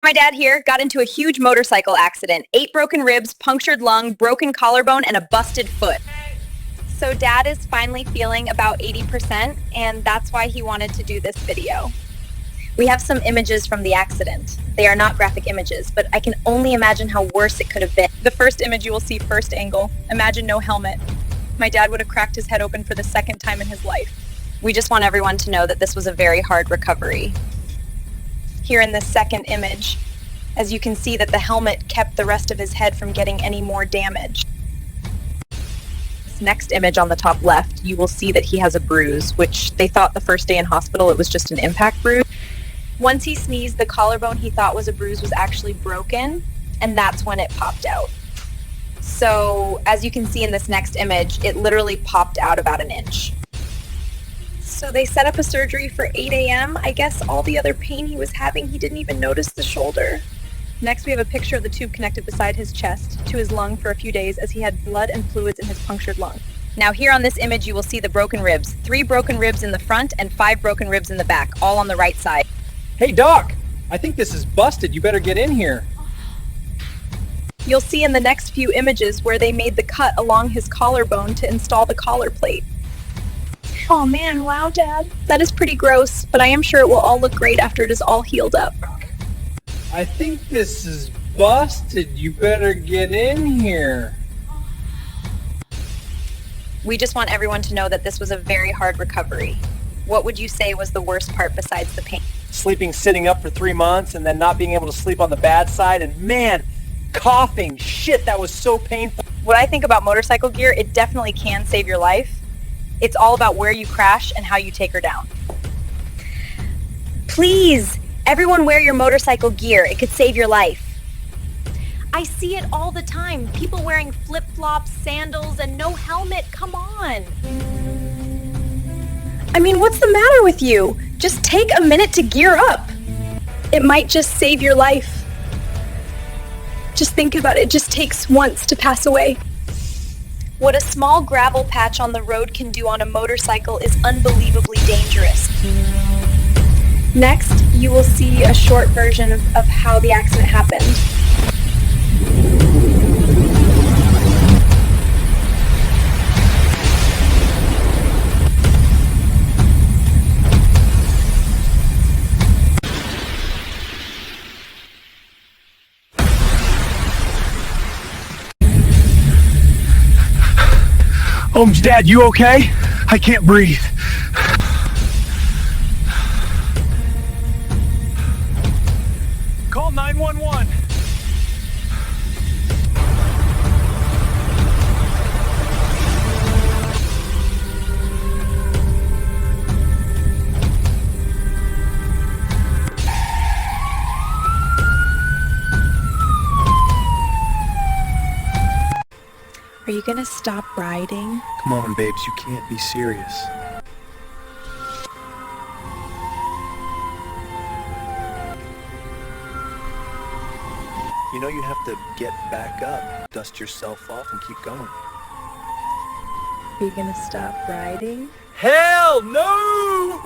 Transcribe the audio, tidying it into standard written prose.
My dad here got into a huge motorcycle accident. 8 broken ribs, punctured lung, broken collarbone, and a busted foot. So Dad is finally feeling about 80%, and that's why he wanted to do this video. We have some images from the accident. They are not graphic images, but I can only imagine how worse it could have been. The first image you will see first angle. Imagine no helmet. My dad would have cracked his head open for the second time in his life. We just want everyone to know that this was a very hard recovery. Here in this second image, as you can see that the helmet kept the rest of his head from getting any more damage. This next image on the top left, you will see that he has a bruise, which they thought the first day in hospital it was just an impact bruise. Once he sneezed, the collarbone he thought was a bruise was actually broken, and that's when it popped out. So, as you can see in this next image, it literally popped out about an inch. So they set up a surgery for 8 a.m. I guess all the other pain he was having, he didn't even notice the shoulder. Next, we have a picture of the tube connected beside his chest to his lung for a few days as he had blood and fluids in his punctured lung. Now here on this image, you will see the broken ribs. 3 broken ribs in the front and 5 broken ribs in the back, all on the right side. Hey Doc, I think this is busted. You better get in here. You'll see in the next few images where they made the cut along his collarbone to install the collar plate. Oh man, wow, Dad. That is pretty gross, but I am sure it will all look great after it is all healed up. I think this is busted. You better get in here. We just want everyone to know that this was a very hard recovery. What would you say was the worst part besides the pain? Sleeping sitting up for 3 months and then not being able to sleep on the bad side, and man, coughing. Shit, that was so painful. What I think about motorcycle gear, it definitely can save your life. It's all about where you crash and how you take her down. Please, everyone wear your motorcycle gear. It could save your life. I see it all the time. People wearing flip-flops, sandals, and no helmet. Come on. I mean, what's the matter with you? Just take a minute to gear up. It might just save your life. Just think about it. It just takes once to pass away. What a small gravel patch on the road can do on a motorcycle is unbelievably dangerous. Next, you will see a short version of how the accident happened. Holmes, Dad, you okay? I can't breathe. Call 911. Are you gonna stop riding? Come on, babes, you can't be serious. You know you have to get back up, dust yourself off, and keep going. Are you gonna stop riding? Hell no!